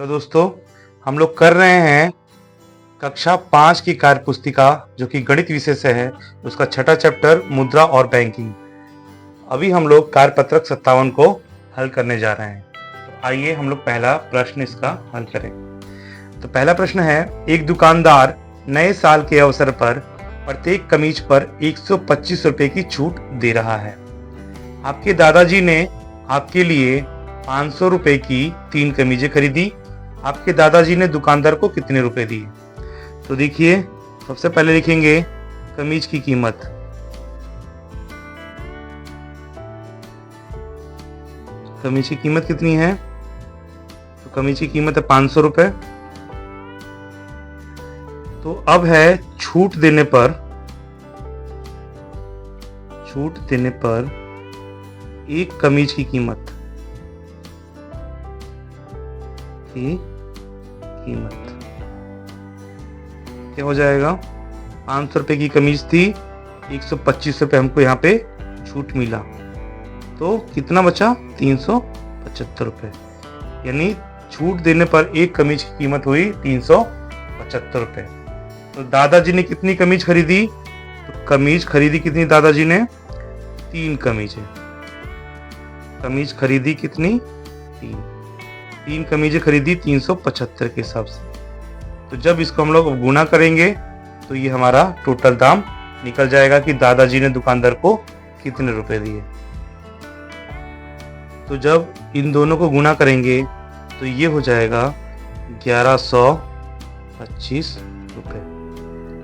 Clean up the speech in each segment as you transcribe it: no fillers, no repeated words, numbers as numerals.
Hello दोस्तों, हम लोग कर रहे हैं कक्षा 5 की कार्य पुस्तिका जो कि गणित विषय से है। उसका छठा चैप्टर मुद्रा और बैंकिंग। अभी हम लोग कार्यपत्रक 57 को हल करने जा रहे हैं। तो आइए हम लोग पहला प्रश्न इसका हल करें। तो पहला प्रश्न है, एक दुकानदार नए साल के अवसर पर प्रत्येक कमीज पर 125 रुपए की छूट दे रहा है। आपके दादाजी ने आपके लिए 500 रुपए की 3 कमीजें खरीदी। आपके दादाजी ने दुकानदार को कितने रुपए दिए? तो देखिए, सबसे पहले लिखेंगे कमीज की कीमत। कमीज की कीमत कितनी है? तो कमीज की कीमत है 500 रुपए। तो अब है छूट देने पर एक कमीज की कीमत क्या हो जाएगा? 500 रुपए की कमीज थी, 125 रुपए हमको यहाँ पे छूट मिला, तो कितना बचा? 375 रुपए। यानी छूट देने पर एक कमीज की कीमत हुई 375 रुपए। तो दादाजी ने कितनी कमीज खरीदी? तो कमीज खरीदी कितनी दादाजी ने? 3 कमीजें। कमीज खरीदी कितनी? 3 कमीजें खरीदी 375 के हिसाब से। तो जब इसको हम लोग गुणा करेंगे तो ये हमारा टोटल दाम निकल जाएगा कि दादाजी ने दुकानदार को कितने रुपए दिए। तो जब इन दोनों को गुणा करेंगे तो ये हो जाएगा 1125 रुपए।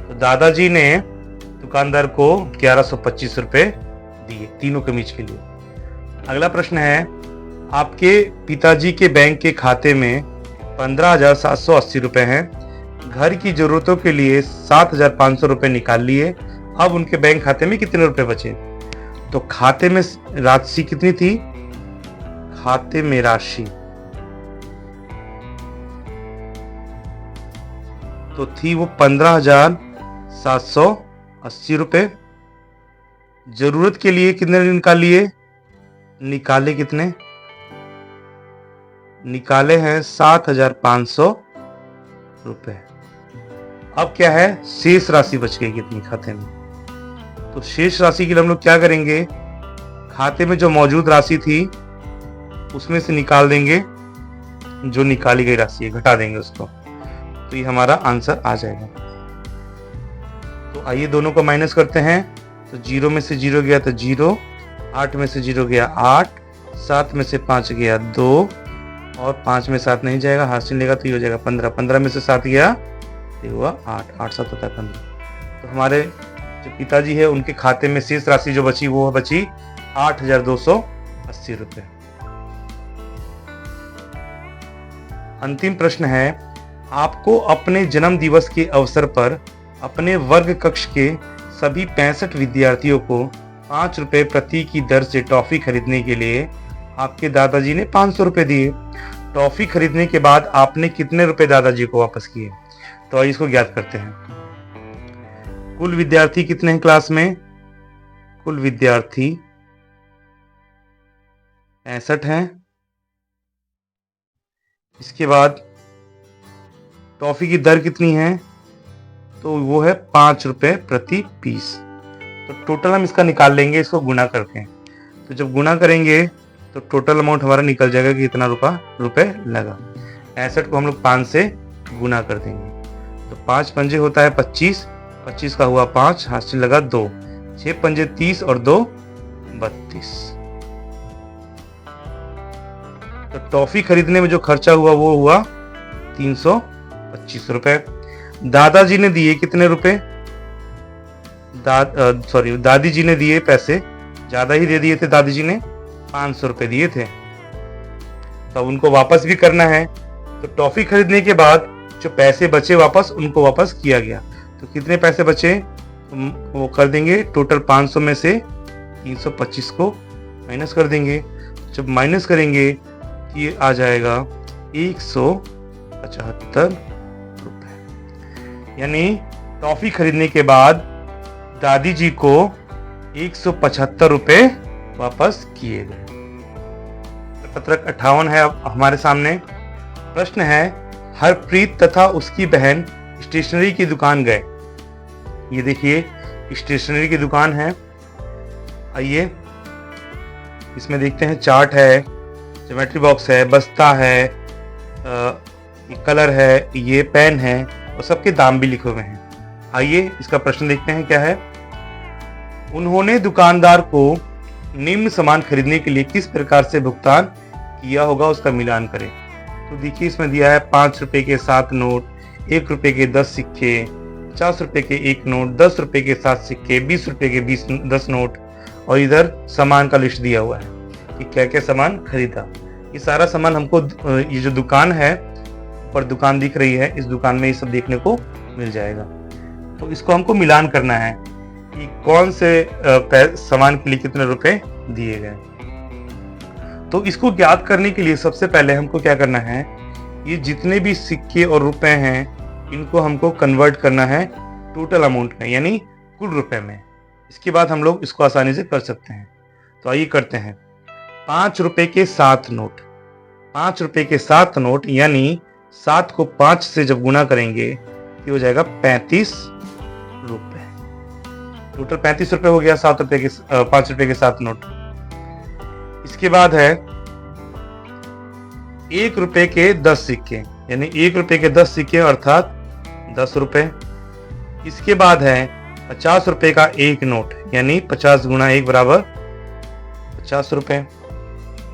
तो दादाजी ने दुकानदार को 1125 रुपए दिए तीनों कमीज के लिए। अगला प्रश्न है, आपके पिताजी के बैंक के खाते में 15,780 रुपए हैं। घर की जरूरतों के लिए 7,500 रुपए निकाल लिए। अब उनके बैंक खाते में कितने रुपए बचे? तो खाते में राशि कितनी थी? खाते में राशि तो थी वो 15,780 रुपए। जरूरत के लिए कितने निकाल लिए? निकाले कितने? निकाले हैं 7,500 रुपए। अब क्या है? शेष राशि बच गई कितनी खाते में? तो शेष राशि के लिए हम लोग क्या करेंगे? खाते में जो मौजूद राशि थी उसमें से निकाल देंगे जो निकाली गई राशि है, घटा देंगे उसको, तो ये हमारा आंसर आ जाएगा। तो आइए दोनों को माइनस करते हैं। तो 0 में से 0 गया तो 0, 8 में से 0 गया 8, 7 में से 5 गया 2, और 5 में 7 नहीं जाएगा, हाथ से लेगा तो ये हो जाएगा 15। 15 में से 7 गया तो हुआ 8, 8 7 होता है 15। तो हमारे जो पिताजी है उनके खाते में शेष राशि जो बची वो बची 8,280 रुपए। अंतिम प्रश्न है, आपको अपने जन्म दिवस के अवसर पर अपने वर्ग कक्ष के सभी 65 विद्यार्थियों को 5 रुपए प्रति की दर से टॉफी खरीदने के लिए आपके दादाजी ने 500 रुपए दिए। टॉफी खरीदने के बाद आपने कितने रुपए दादाजी को वापस किए? तो आइए इसको ज्ञात करते हैं। कुल विद्यार्थी कितने हैं क्लास में? कुल विद्यार्थी 65 हैं। इसके बाद टॉफी की दर कितनी है? तो वो है 5 रुपए प्रति पीस। तो टोटल हम इसका निकाल लेंगे इसको गुणा करके। तो जब गुणा करेंगे तो टोटल अमाउंट हमारा निकल जाएगा कि कितना रुपए लगा। 65 को हम लोग 5 से गुणा कर देंगे। तो 5 पंजे होता है 25, 25 का हुआ 5, हाथ से लगा 2, 6 पंजे 30 और 2 32। तो टॉफी खरीदने में जो खर्चा हुआ वो हुआ 325 रुपए। दादाजी ने दिए कितने रुपए? दादी जी ने दिए पैसे ज्यादा ही दे दिए थे। दादी जी ने 500 रुपए दिए थे, तो अब उनको वापस भी करना है। तो टॉफी खरीदने के बाद जो पैसे बचे वापस उनको वापस किया गया। तो कितने पैसे बचे? तो वो कर देंगे टोटल 500 में से 325 को माइनस कर देंगे। जब माइनस करेंगे ये आ जाएगा 175 रुपए। यानी टॉफी खरीदने के बाद दादी जी को 175 रुपए वापस किए गए। पत्रक 58 है अब हमारे सामने। प्रश्न है, हरप्रीत तथा उसकी बहन स्टेशनरी की दुकान गए। ये देखिए स्टेशनरी की दुकान है। आइए इसमें देखते हैं, चार्ट है, ज्योमेट्री बॉक्स है, बस्ता है, ये कलर है, ये पेन है और सबके दाम भी लिखे हुए हैं। आइए इसका प्रश्न देखते हैं क्या है। उन्होंने दुकानदार को निम्न सामान खरीदने के लिए किस प्रकार से भुगतान किया होगा, उसका मिलान करें। तो देखिए इसमें दिया है 5 रुपए के 7 नोट, 1 रुपए के 10 सिक्के, 50 रुपए के 1 नोट, 10 रुपए के 7 सिक्के, 20 रुपए के 10 नोट और इधर सामान का लिस्ट दिया हुआ है कि क्या क्या सामान खरीदा। ये सारा सामान हमको ये जो दुकान है ऊपर दुकान दिख रही है, इस दुकान में ये सब देखने को मिल जाएगा। तो इसको हमको मिलान करना है कि कौन से सामान के लिए कितने रुपए दिए गए। तो इसको ज्ञात करने के लिए सबसे पहले हमको क्या करना है, ये जितने भी सिक्के और रुपए हैं इनको हमको कन्वर्ट करना है टोटल अमाउंट में, यानी कुल रुपए में। इसके बाद हम लोग इसको आसानी से कर सकते हैं। तो आइए करते हैं। 5 रुपए के 7 नोट, 5 रुपए के 7 नोट यानी 7 को 5 से जब गुना करेंगे ये हो जाएगा 35 रुपए। टोटल 35 रुपए हो गया 7 रुपए के 5 रुपए के 7 नोट। इसके बाद है 1 रुपए के 10 सिक्के, यानी 1 रुपए के 10 सिक्के अर्थात 10 रुपए। इसके बाद है 50 रुपए का 1 नोट, यानी 50 गुना 1 बराबर 50 रुपए।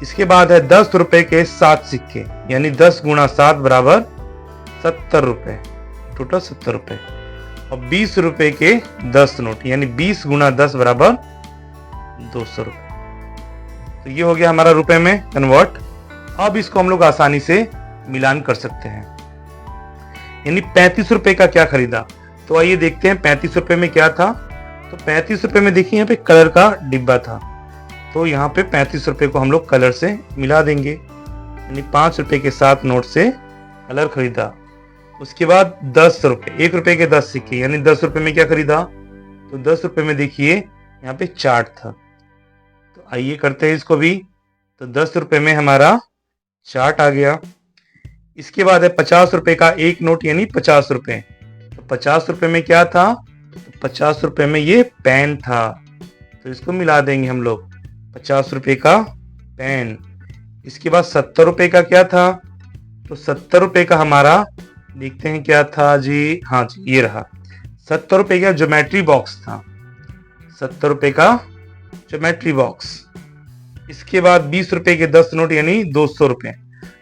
इसके बाद है 10 रुपए के 7 सिक्के, यानी 10 गुना 7 बराबर 70 रुपए, टोटल 70 रुपए। और 20 रुपए के 10 नोट, यानी 20 गुना 10 बराबर 200 रुपए। तो ये हो गया हमारा रुपए में कन्वर्ट। अब इसको हम लोग आसानी से मिलान कर सकते हैं। यानी 35 रुपए का क्या खरीदा, तो आइए देखते हैं 35 रुपए में क्या था। तो 35 रुपए में देखिए यहाँ पे कलर का डिब्बा था, तो यहाँ पे 35 रुपए को हम लोग कलर से मिला देंगे। यानी 5 रुपए के 7 नोट से कलर खरीदा। उसके बाद 10 रुपए, 1 रुपए के 10 सिक्के, यानी 10 रुपए में क्या खरीदा, तो 10 रुपए में देखिए यहाँ पे चार्ट था। तो आइए करते हैं इसको भी। तो 10 रुपए में हमारा चार्ट आ गया। इसके बाद है 50 रुपए का 1 नोट, यानी 50 रुपए। तो 50 रुपए में क्या था, तो 50 रुपए में ये पेन था, तो इसको मिला देंगे हम लोग, 50 रुपए का पेन। इसके बाद 70 रुपए का क्या था, तो 70 रुपए का हमारा देखते हैं क्या था जी, हाँ जी ये रहा, 70 रुपए का ज्योमेट्री बॉक्स था, 70 रुपए का ज्योमेट्री बॉक्स। इसके बाद 20 रुपए के 10 नोट, यानी 200 रुपए।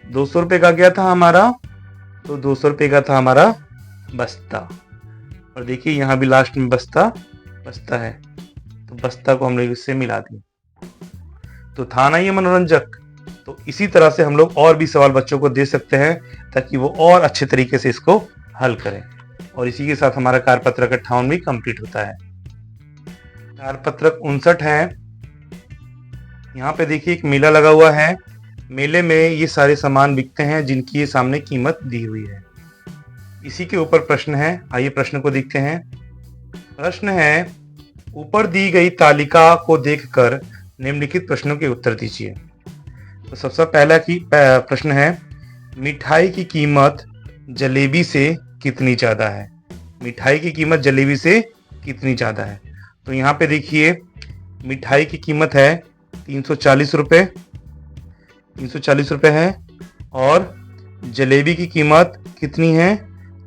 200 रुपए का क्या था हमारा, तो 200 रुपए का था हमारा बस्ता। और देखिए यहाँ भी लास्ट में बस्ता है, तो बस्ता को हम लोग इससे मिला दिए। तो था ना ये मनोरंजक। तो इसी तरह से हम लोग और भी सवाल बच्चों को दे सकते हैं ताकि वो और अच्छे तरीके से इसको हल करें। और इसी के साथ हमारा कार्यपत्रक 58 भी कंप्लीट होता है। कार्यपत्रक 59 है। यहाँ पे देखिए एक मेला लगा हुआ है। मेले में ये सारे सामान बिकते हैं जिनकी ये सामने कीमत दी हुई है। इसी के ऊपर प्रश्न है, आइए प्रश्न को देखते हैं। प्रश्न है, ऊपर दी गई तालिका को देखकर निम्नलिखित प्रश्नों के उत्तर दीजिए। तो सबसे पहला की प्रश्न है, मिठाई की कीमत जलेबी से कितनी ज़्यादा है। मिठाई की कीमत जलेबी से कितनी ज़्यादा है। तो यहाँ पे देखिए मिठाई की कीमत है 340 रुपये, 340 रुपये है। और जलेबी की कीमत कितनी है,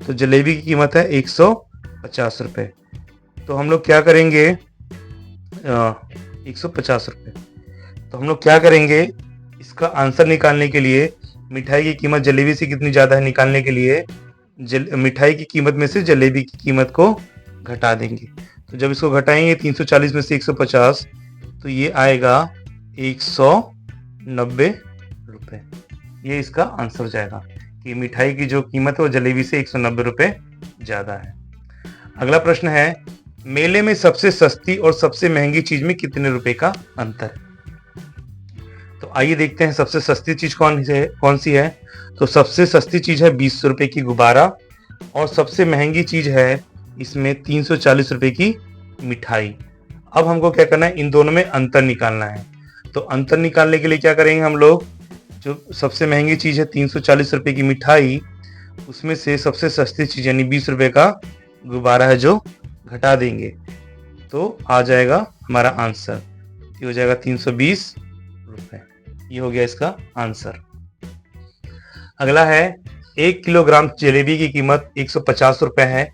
तो जलेबी की कीमत है 150 रुपये। तो हम लोग क्या करेंगे, 150 रुपये। तो हम लोग क्या करेंगे, इसका आंसर निकालने के लिए मिठाई की कीमत जलेबी से कितनी ज़्यादा है निकालने के लिए मिठाई की कीमत में से जलेबी की कीमत को घटा देंगे। तो जब इसको घटाएंगे 340 में से 150, तो ये आएगा 190 रुपये। ये इसका आंसर हो जाएगा कि मिठाई की जो कीमत है वो जलेबी से 190 रुपये ज़्यादा है। अगला प्रश्न है, मेले में सबसे सस्ती और सबसे महंगी चीज में कितने रुपए का अंतर। तो आइए देखते हैं सबसे सस्ती चीज कौन सी है। तो सबसे सस्ती चीज है 20 रुपए की गुब्बारा और सबसे महंगी चीज है इसमें 340 रुपए की मिठाई। अब हमको क्या करना है, इन दोनों में अंतर निकालना है। तो अंतर निकालने के लिए क्या करेंगे हम लोग, जो सबसे महंगी चीज है 340 रुपए की मिठाई, उसमें से सबसे सस्ती चीज यानी 20 रुपए का गुब्बारा है जो घटा देंगे, तो आ जाएगा हमारा आंसर, ये हो जाएगा 320 रुपए। ये हो गया इसका आंसर। अगला है 1 किलोग्राम जलेबी की कीमत 150 रुपए है,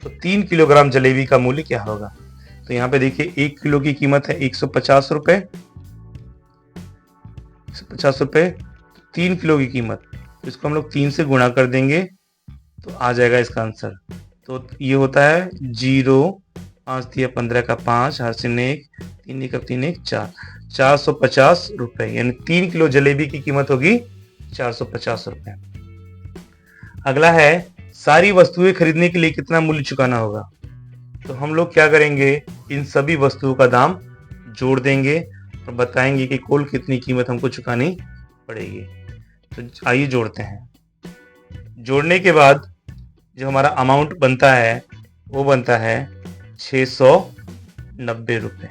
तो 3 किलोग्राम जलेबी का मूल्य क्या होगा? तो यहाँ पे देखिए 1 किलो की कीमत है 150 रुपए, 150 रुपए, 3 किलो की कीमत, तो इसको हम लोग 3 से गुणा कर देंगे तो आ जाएगा इसका आंसर। तो ये होता है 0, 5 दिया 15 का 5, हर से 1, 3 1 3 1 4, 450 रुपए, यानी 3 किलो जलेबी की कीमत होगी 450 रुपए। अगला है सारी वस्तुएं खरीदने के लिए कितना मूल्य चुकाना होगा? तो हम लोग क्या करेंगे, इन सभी वस्तुओं का दाम जोड़ देंगे और बताएंगे कि कुल कितनी कीमत हमको चुकानी पड़ेगी। तो आइए जोड़ते हैं। जोड़ने के बाद जो हमारा अमाउंट बनता है वो बनता है 690 रुपए,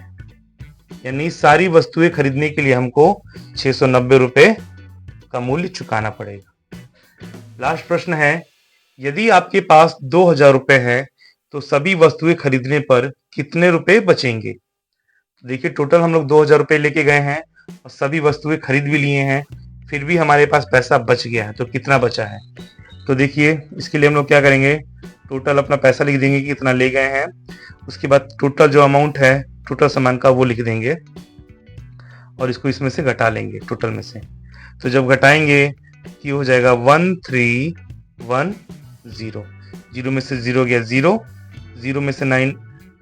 यानी सारी वस्तुएं खरीदने के लिए हमको 690 रुपए का मूल्य चुकाना पड़ेगा। लास्ट प्रश्न है, यदि आपके पास 2000 रुपए है तो सभी वस्तुएं खरीदने पर कितने रुपए बचेंगे? तो देखिए टोटल हम लोग 2000 रुपए लेके गए हैं और सभी वस्तुएं खरीद भी लिए हैं, फिर भी हमारे पास पैसा बच गया है, तो कितना बचा है? तो देखिए इसके लिए हम लोग क्या करेंगे, टोटल अपना पैसा लिख देंगे कि कितना ले गए हैं, उसके बाद टोटल जो अमाउंट है टोटल सामान का वो लिख देंगे और इसको इसमें से घटा लेंगे टोटल में से। तो जब घटाएंगे ये हो जाएगा 1310, 0 में से 0 गया 0, 0 में से 9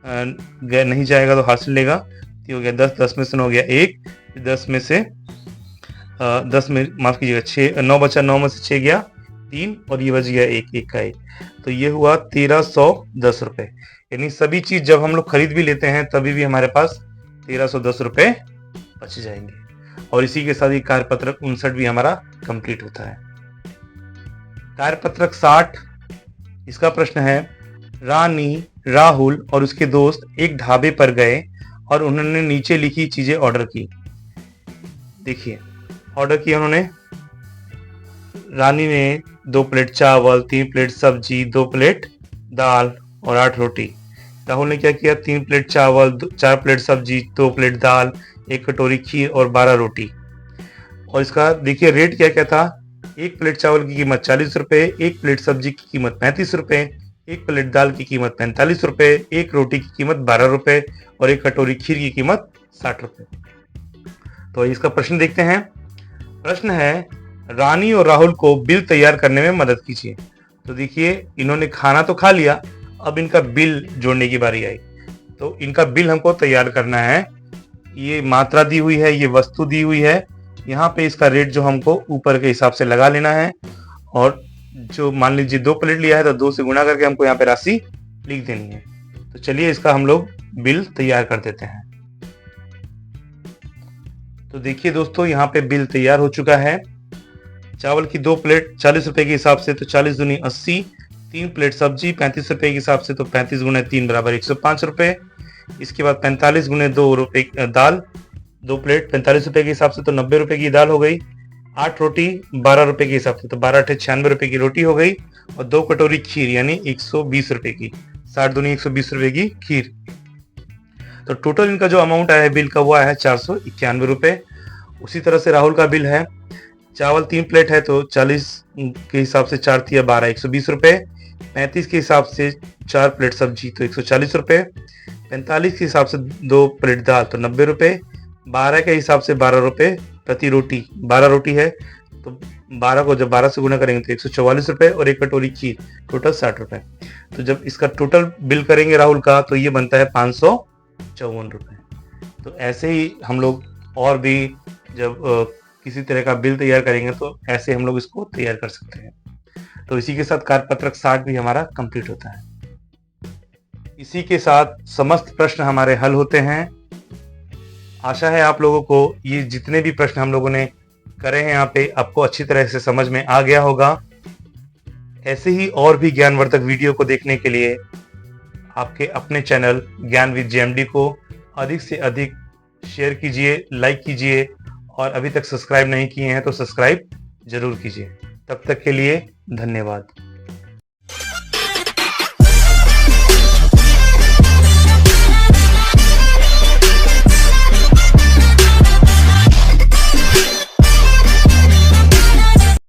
गया नहीं जाएगा तो हासिल लेगा, ये हो गया 10, 10 में से 9 गया 1, 10 में से 10 में माफ कीजिएगा 6, 9 बचा, 9 में से 6 गया 3 और ये बच गया 1, 1 का 1, तो ये हुआ 1310 रुपए। यानी सभी चीज जब हम लोग खरीद भी लेते हैं तभी भी हमारे पास 1310 रुपए बच जाएंगे। और इसी के साथ ही कार्यपत्रक 59 भी हमारा कंप्लीट होता है। कार्यपत्रक 60, इसका प्रश्न है, रानी, राहुल और उसके दोस्त एक ढाबे पर गए और उन्होंने नीचे लिखी चीजें ऑर्डर की। देखिए ऑर्डर किया उन्होंने, रानी ने 2 प्लेट चावल, 3 प्लेट सब्जी, 2 प्लेट दाल और 8 रोटी। राहुल ने क्या किया, 3 प्लेट चावल, 4 प्लेट सब्जी, 2 प्लेट दाल, 1 कटोरी खीर और 12 रोटी। और इसका देखिए रेट क्या क्या था, 1 प्लेट चावल की कीमत 40 रुपए, 1 प्लेट सब्जी की कीमत 35 रुपए, 1 प्लेट दाल की कीमत 45 रुपए, 1 रोटी की कीमत 12 रुपए और 1 कटोरी खीर की कीमत 60 रुपए। तो इसका प्रश्न देखते हैं। प्रश्न है, रानी और राहुल को बिल तैयार करने में मदद कीजिए। तो देखिए इन्होंने खाना तो खा लिया, अब इनका बिल जोड़ने की बारी आई। तो इनका बिल हमको तैयार करना है, ये मात्रा दी हुई है, ये वस्तु दी हुई है, यहाँ पे इसका रेट जो हमको ऊपर के हिसाब से लगा लेना है और जो मान लीजिए 2 प्लेट लिया है तो 2 से गुणा करके हमको यहाँ पे राशि लिख देनी है। तो चलिए इसका हम लोग बिल तैयार कर देते हैं। तो देखिए दोस्तों यहाँ पे बिल तैयार हो चुका है। चावल की 2 प्लेट 40 रुपए के हिसाब से तो 40 दूनी 80, 3 प्लेट सब्जी 35 रुपए के हिसाब से तो 35 गुणे 3 बराबर 105 रुपए। इसके बाद 45 गुणे 2 रुपए दाल, 2 प्लेट 45 रुपए के हिसाब से तो 90 रुपए की दाल हो गई। 8 रोटी 12 रुपए के हिसाब से तो 12 8 96 रुपए की रोटी हो गई और 2 कटोरी खीर यानी 120 रुपए की, 60 दूनी 120 रुपए की खीर। तो टोटल इनका जो अमाउंट आया है बिल का वो आया है 491 रुपए। उसी तरह से राहुल का बिल है, चावल 3 प्लेट है तो 40 के हिसाब से 4 तिया 12 120 रुपए, 35 के हिसाब से 4 प्लेट सब्जी तो 140 रुपए, 45 के हिसाब से 2 प्लेट दाल तो 90 रुपए, 12 के हिसाब से 12 रुपए प्रति रोटी, 12 रोटी है तो 12 को जब 12 से गुना करेंगे तो 144 रुपए और 1 कटोरी खीर, टोटल 60 रुपए। तो जब इसका टोटल बिल करेंगे राहुल का तो ये बनता है 554 रुपए। तो ऐसे ही हम लोग और भी जब किसी तरह का बिल तैयार करेंगे तो ऐसे हम लोग इसको तैयार कर सकते हैं। तो इसी के साथ कार्यपत्रक 60 भी हमारा कंप्लीट होता है। इसी के साथ समस्त प्रश्न हमारे हल होते हैं। आशा है आप लोगों को ये जितने भी प्रश्न हम लोगों ने करे हैं यहाँ पे आपको अच्छी तरह से समझ में आ गया होगा। ऐसे ही और भी ज्ञानवर्धक वीडियो को देखने के लिए आपके अपने चैनल ज्ञान विद जेएमडी को अधिक से अधिक शेयर कीजिए, लाइक कीजिए और अभी तक सब्सक्राइब नहीं किए हैं तो सब्सक्राइब जरूर कीजिए। तब तक के लिए धन्यवाद।